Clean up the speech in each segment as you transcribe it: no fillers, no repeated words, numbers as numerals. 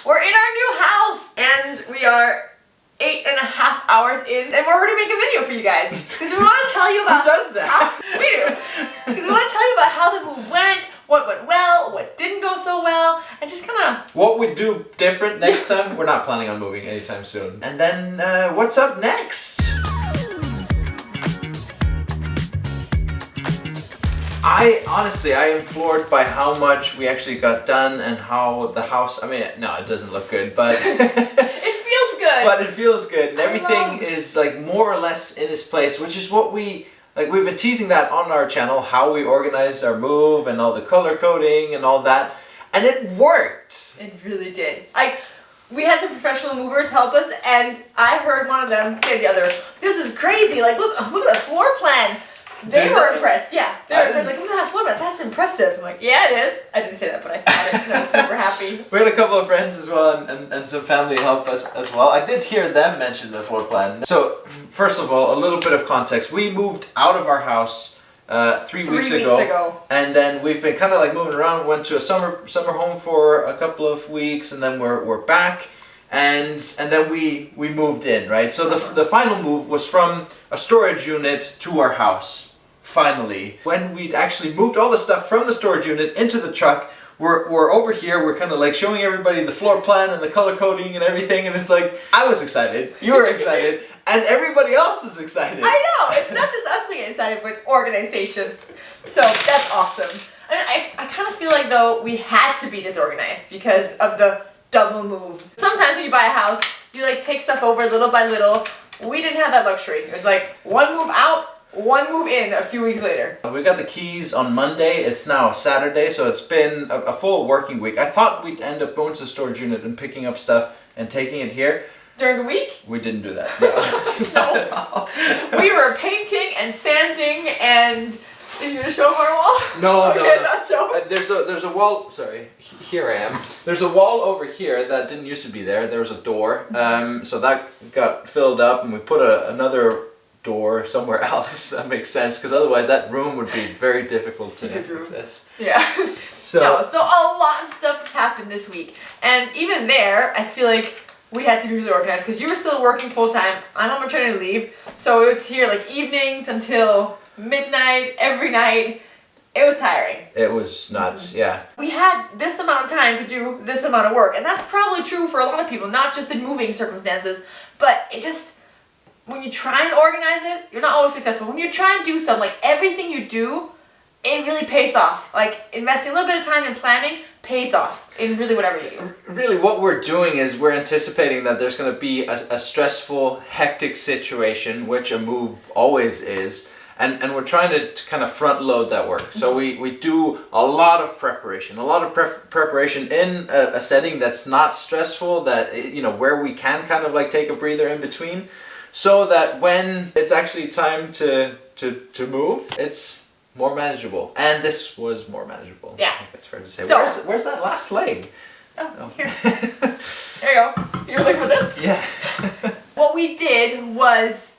We're in our new house and we are 8.5 hours in and we're already making a video for you guys. Because we want to tell you about... Who does that? We do. Because we want to tell you about how the move went, what went well, what didn't go so well, and just kind of... What we do different next time. We're not planning on moving anytime soon. And then what's up next? I am floored by how much we actually got done and how the house, no, it doesn't look good, but... It feels good. But it feels good, and everything is like more or less in its place, which is what we've been teasing that on our channel, how we organize our move and all the color coding and all that, and it worked. It really did. We had some professional movers help us, and I heard one of them say to the other, "This is crazy, like look at the floor plan." They were impressed, yeah. They were impressed, like, look at that floor plan, that's impressive. I'm like, yeah, it is. I didn't say that, but I thought it, and I was super happy. We had a couple of friends as well, and some family help us as well. I did hear them mention the floor plan. So, first of all, a little bit of context. We moved out of our house 3 weeks ago. And then we've been kind of like moving around, went to a summer home for a couple of weeks, and then we're back. And then we moved in, right? So the final move was from a storage unit to our house. Finally, when we'd actually moved all the stuff from the storage unit into the truck, we're over here. We're kind of like showing everybody the floor plan and the color coding and everything. And it's like, I was excited, you were excited, and everybody else is excited. I know, it's not just us being excited with organization. So that's awesome. And I kind of feel like though we had to be disorganized because of the double move. Sometimes when you buy a house, you like take stuff over little by little. We didn't have that luxury. It was like one move out, one move in a few weeks later. We got the keys on Monday. It's now Saturday, so it's been a full working week. I thought we'd end up going to the storage unit and picking up stuff and taking it here. During the week? We didn't do that. No. No. We were painting and sanding and... Are you going to show them our wall? No, okay, no. Not so. There's a wall, sorry, here I am. There's a wall over here that didn't used to be there. There was a door, so that got filled up and we put another door somewhere else. That makes sense, because otherwise that room would be very difficult to access. Yeah. So a lot of stuff has happened this week. And even there, I feel like we had to be really organized because you were still working full time. I'm on maternity leave, so it was here like evenings until midnight every night. It was tiring. It was nuts, yeah. We had this amount of time to do this amount of work, and that's probably true for a lot of people, not just in moving circumstances, but it just, when you try and organize it, you're not always successful. When you try and do something, like everything you do, it really pays off. Like investing a little bit of time in planning pays off in really whatever you do. Really what we're doing is we're anticipating that there's going to be a stressful, hectic situation, which a move always is. And we're trying to kind of front load that work. So we do a lot of preparation, in a setting that's not stressful, that, where we can kind of like take a breather in between, so that when it's actually time to move, it's more manageable. And this was more manageable. Yeah. I think that's fair to say. So, where's that last leg? Oh, here. There you go. You're looking for this? Yeah. What we did was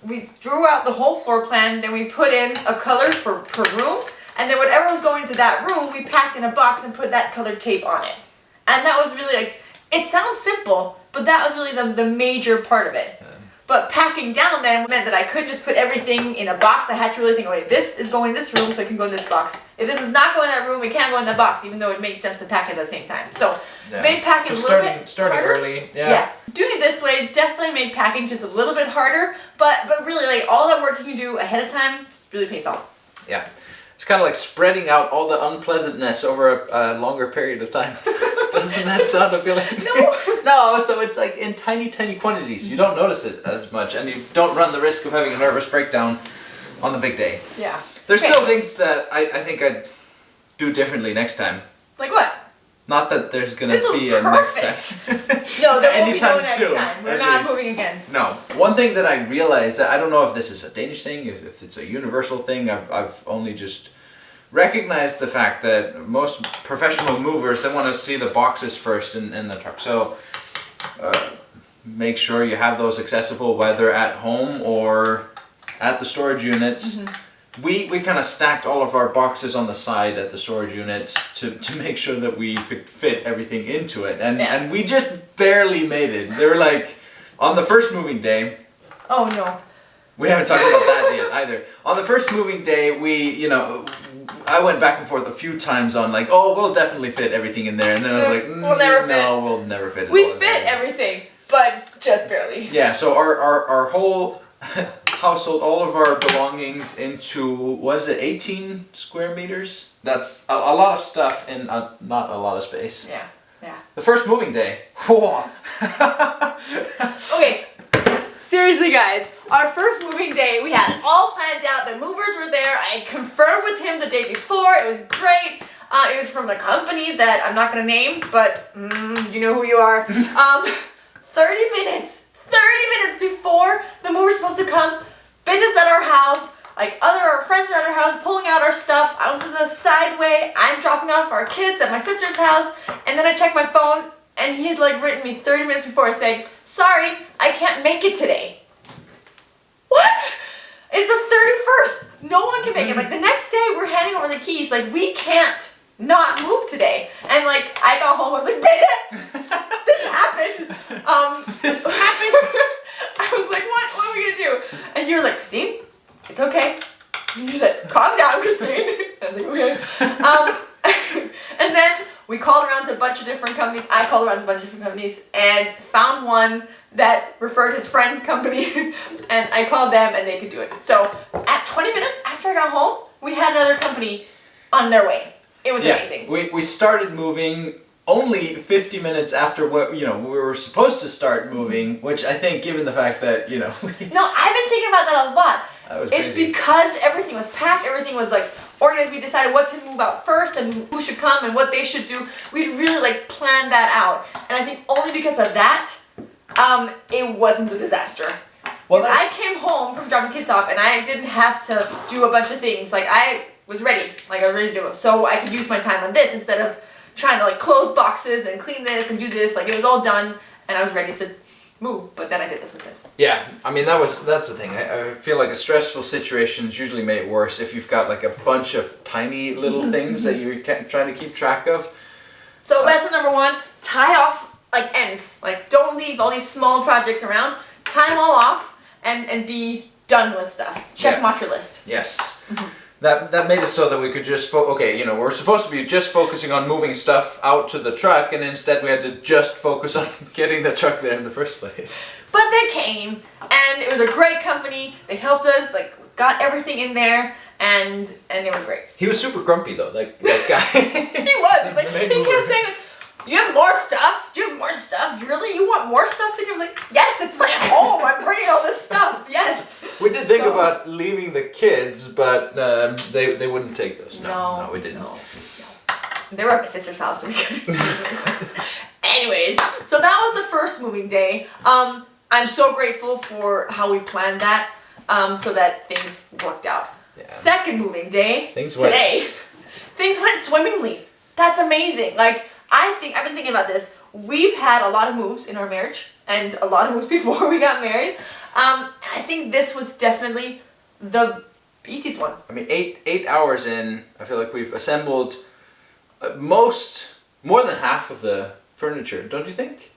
we drew out the whole floor plan, then we put in a color per room, and then whatever was going to that room, we packed in a box and put that colored tape on it. And that was really like, it sounds simple, but that was really the major part of it. But packing down then meant that I couldn't just put everything in a box. I had to really think, okay, this is going in this room, so it can go in this box. If this is not going in that room, it can't go in that box, even though it makes sense to pack it at the same time. So made packing a little bit starting harder. early. Yeah. Doing it this way definitely made packing just a little bit harder, but really like all that work you can do ahead of time just really pays off. Yeah. It's kind of like spreading out all the unpleasantness over a longer period of time. Doesn't that sound appealing? No. No, so it's like in tiny quantities. You don't notice it as much, and you don't run the risk of having a nervous breakdown on the big day. Yeah. There's still things that I think I'd do differently next time. Like what? Not that there's gonna be a next time. No, there won't be no Anytime next soon, time. We're at not least. moving again. No. One thing that I realized, I don't know if this is a Danish thing, if it's a universal thing, I've only just recognized the fact that most professional movers, they want to see the boxes first in the truck. So make sure you have those accessible, whether at home or at the storage units. we kind of stacked all of our boxes on the side at the storage unit to make sure that we could fit everything into it. And we just barely made it. They were like, on the first moving day. Oh no. We haven't talked about that yet either. On the first moving day, I went back and forth a few times on like, oh, we'll definitely fit everything in there. And then I was like, we'll never fit it. We fit everything, but just barely. Yeah, so our whole household, all of our belongings into, was it 18 square meters? That's a lot of stuff in not a lot of space. Yeah, yeah. The first moving day. Whoa. Okay, seriously guys, our first moving day, we had it all planned out. The movers were there. I confirmed with him the day before. It was great. It was from a company that I'm not going to name, but you know who you are. 30 minutes before the movers supposed to come, business at our house, like our friends are at our house, pulling out our stuff out to the sideway. I'm dropping off our kids at my sister's house, and then I check my phone, and he had like written me 30 minutes before saying, sorry, I can't make it today. What? It's the 31st. No one can make it. Like the next day we're handing over the keys. Like we can't not move today. And like I got home, I was like, baby, this happened. This happened. I was like, what are we gonna do? And you were like, Christine, it's okay. And you said, calm down, Christine. I was like, okay. And then we called around to a bunch of different companies. I called around to a bunch of different companies and found one that referred his friend company, and I called them and they could do it. So at 20 minutes after I got home, we had another company on their way. It was amazing. We started moving only 50 minutes after we were supposed to start moving, which I think, given the fact that No, I've been thinking about that a lot. It's because everything was packed, everything was like organized. We decided what to move out first and who should come and what they should do. We'd really like planned that out, and I think only because of that, it wasn't a disaster. Well, I came home from dropping kids off and I didn't have to do a bunch of things. Like I was ready. Like I was ready to do it. So I could use my time on this instead of trying to like close boxes and clean this and do this. Like it was all done and I was ready to move. But then I did this instead. Yeah, I mean that's the thing. I feel like a stressful situation is usually made worse if you've got like a bunch of tiny little things that you're trying to keep track of. So lesson number 1, tie off like ends. Like don't leave all these small projects around. Tie them all off and be done with stuff. Check them off your list. Yes. That made it so that we could just we're supposed to be just focusing on moving stuff out to the truck, and instead we had to just focus on getting the truck there in the first place. But they came, and it was a great company. They helped us, like got everything in there, and it was great. He was super grumpy though, that guy. He was. He's like, he kept saying, you have more stuff? Do you have more stuff? Really? You want more stuff in here? I'm like, yes, it's my home. I'm bringing all this stuff. Yes. We did think about leaving the kids, but they wouldn't take those. No, we didn't. No. They were at my sister's house. Anyways, so that was the first moving day. I'm so grateful for how we planned that, so that things worked out. Yeah. Second moving day, things went swimmingly. That's amazing. Like, I've been thinking about this. We've had a lot of moves in our marriage and a lot of moves before we got married. I think this was definitely the easiest one. I mean, 8 hours in, I feel like we've assembled more than half of the furniture, don't you think?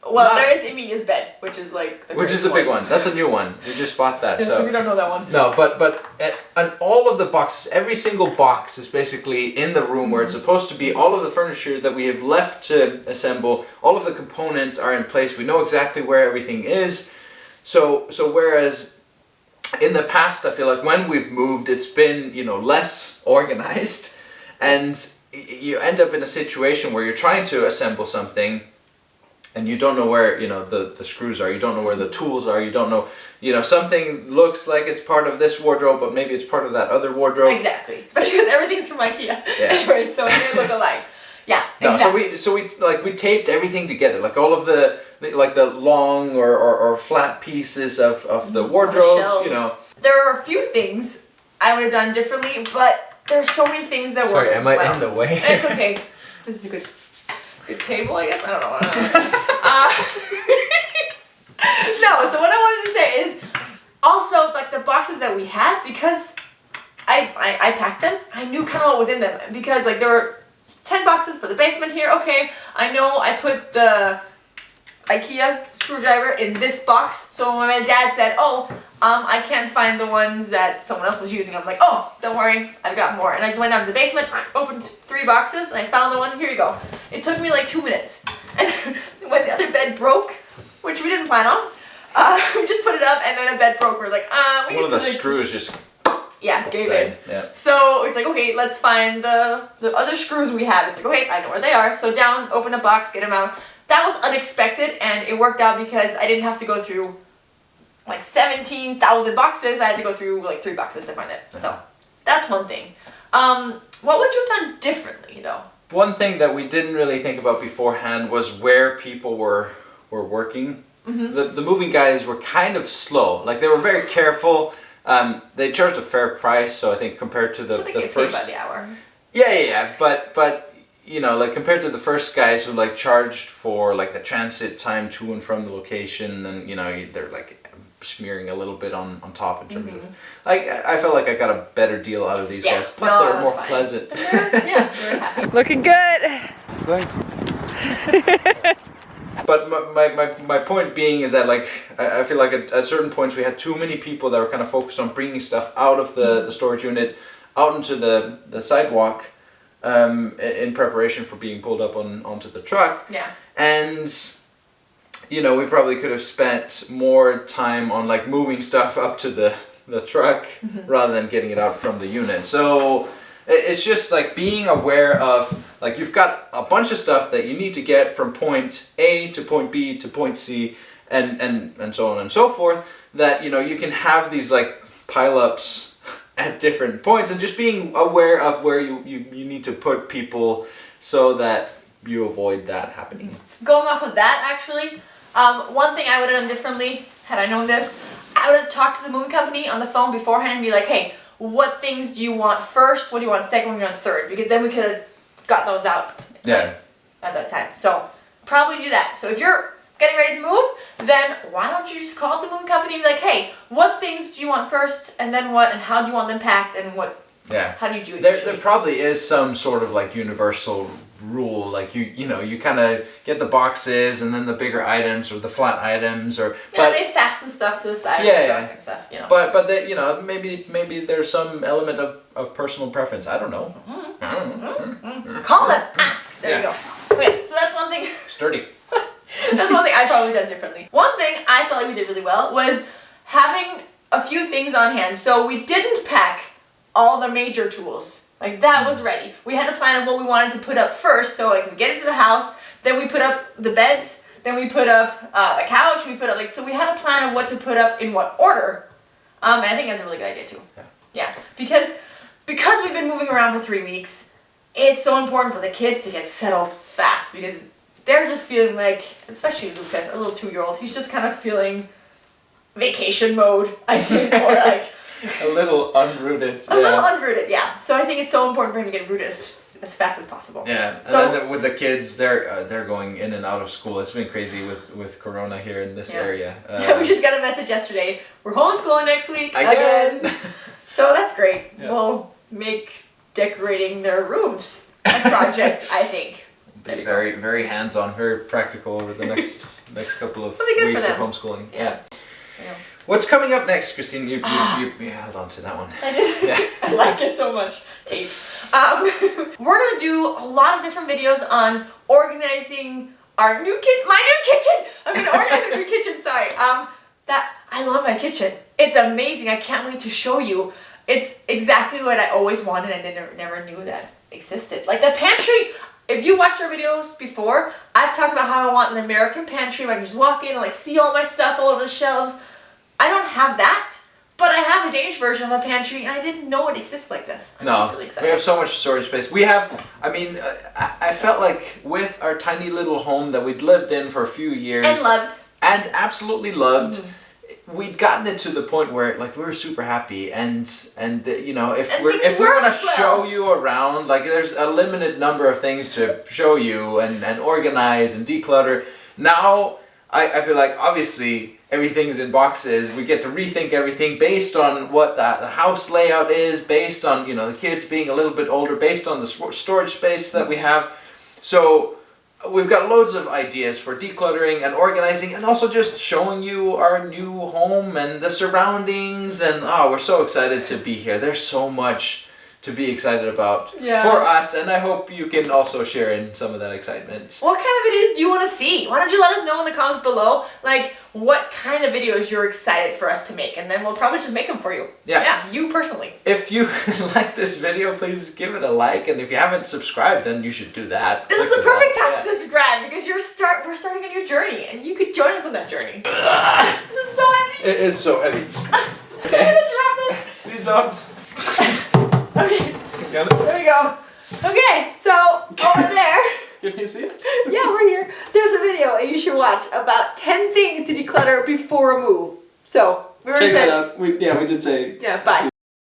Well, there is Emilia's bed, which is like the which is a big one. That's a new one. We just bought that. Yeah, so we don't know that one. No, but and all of the boxes, every single box is basically in the room where it's supposed to be. All of the furniture that we have left to assemble, all of the components are in place. We know exactly where everything is. So whereas in the past, I feel like when we've moved, it's been, less organized, and you end up in a situation where you're trying to assemble something and you don't know where, the screws are, you don't know where the tools are, you don't know, something looks like it's part of this wardrobe, but maybe it's part of that other wardrobe. Exactly. Especially because everything's from IKEA. Yeah. Anyway, so they look alike. Yeah, no, exactly. So we taped everything together, like all of the long or flat pieces of the wardrobes, There are a few things I would have done differently, but there's so many things that Sorry, am I in the way? It's okay. This is a good table, I guess. I don't know. No, so what I wanted to say is also like the boxes that we had, because I packed them. I knew kind of what was in them because like there were 10 boxes for the basement here. Okay, I know I put the IKEA screwdriver in this box. So when my dad said, oh, I can't find the ones that someone else was using, I'm like, oh, don't worry, I've got more. And I just went down to the basement, opened 3 boxes, and I found the one. Here you go. It took me like 2 minutes. And when the other bed broke, which we didn't plan on, we just put it up, and then a bed broke. We're like, we one of the something. Screws just Gave in. Yeah. So it's like, okay, let's find the other screws we have. It's like, okay, I know where they are. So down, open a box, get them out. That was unexpected, and it worked out because I didn't have to go through like 17,000 boxes. I had to go through like 3 boxes to find it. So that's one thing. What would you have done differently though? One thing that we didn't really think about beforehand was where people were working. Mm-hmm. The moving guys were kind of slow. Like they were very careful. They charged a fair price, so I think compared to the get first. Paid by the hour. Yeah. But you know, like compared to the first guys who like charged for like the transit time to and from the location, and you know they're like smearing a little bit on top in terms of like I felt like I got a better deal out of these guys. Plus they're more pleasant. They're happy. Looking good. Thanks. But my point being is that like I feel like at certain points we had too many people that were kind of focused on bringing stuff out of the storage unit out into the sidewalk in preparation for being pulled up onto the truck. Yeah. And you know, we probably could have spent more time on like moving stuff up to the truck rather than getting it out from the unit. So it's just like being aware of like you've got a bunch of stuff that you need to get from point A to point B to point C and so on and so forth, that you know you can have these like pile-ups at different points, and just being aware of where you need to put people so that you avoid that happening. Going off of that, actually, one thing I would have done differently had I known this, I would have talked to the moving company on the phone beforehand and be like, hey, what things do you want first? What do you want second? What do you want third? Because then we could have got those out at that time. So probably do that. So if you're getting ready to move, then why don't you just call the moving company and be like, hey, what things do you want first, and then what, and how do you want them packed, and what? Yeah. How do you do it? There probably is some sort of like universal rule, like you know you kind of get the boxes and then the bigger items or the flat items, or they fasten stuff to the side. And stuff, you know. But they, you know, maybe there's some element of personal preference. I don't know. Call them, ask. There you go. Okay, so that's one thing. Sturdy. That's one thing I probably done differently. One thing I felt like we did really well was having a few things on hand. So we didn't pack all the major tools. Like that was ready. We had a plan of what we wanted to put up first. So like we get into the house, then we put up the beds, then we put up the couch, we put up so we had a plan of what to put up in what order. And I think that's a really good idea too. Yeah. Because we've been moving around for 3 weeks, it's so important for the kids to get settled fast, because they're just feeling like, especially Lucas, our little 2-year-old, he's just kind of feeling vacation mode, I think, or like a little unrooted. A little unrooted, yeah. So I think it's so important for him to get rooted as fast as possible. Yeah, so, and then with the kids, they're going in and out of school. It's been crazy with Corona here in this area. We just got a message yesterday. We're homeschooling next week again. So that's great. Yeah. We'll make decorating their rooms a project, I think. Be very, very hands-on, very practical over the next couple of It'll be good weeks for of them. homeschooling. Yeah. What's coming up next, Christine? You held on to that one. I did. Yeah. I like it so much. Tape. We're gonna do a lot of different videos on organizing our my new kitchen. I'm gonna organize our new kitchen. Sorry. That I love my kitchen. It's amazing. I can't wait to show you. It's exactly what I always wanted and never knew that existed. Like the pantry. If you watched our videos before, I've talked about how I want an American pantry where I can just walk in and like see all my stuff all over the shelves. I don't have that, but I have a Danish version of a pantry, and I didn't know it exists like this. I'm just really excited. We have so much storage space. We have, I felt like with our tiny little home that we'd lived in for a few years. And absolutely loved. We'd gotten it to the point where like we were super happy, and you know if we want to show you around, like there's a limited number of things to show you and organize and declutter. Now I feel like obviously everything's in boxes. We get to rethink everything based on what the house layout is, based on, you know, the kids being a little bit older, based on the storage space that we have. So we've got loads of ideas for decluttering and organizing, and also just showing you our new home and the surroundings. And we're so excited to be here. There's so much to be excited about for us, and I hope you can also share in some of that excitement. What kind of videos do you want to see? Why don't you let us know in the comments below, like, what kind of videos you're excited for us to make, and then we'll probably just make them for you. Yeah, you personally. If you like this video, please give it a like, and if you haven't subscribed, then you should do that. This is the perfect time to subscribe, because we're starting a new journey, and you could join us on that journey. This is so heavy. It is so heavy. Okay. I'm gonna drop it. Please don't. Okay. There we go. Okay, so over there. Can you see us? Yeah, we're here. There's a video you should watch about 10 things to declutter before a move. So we check that out. We did say. Yeah, bye.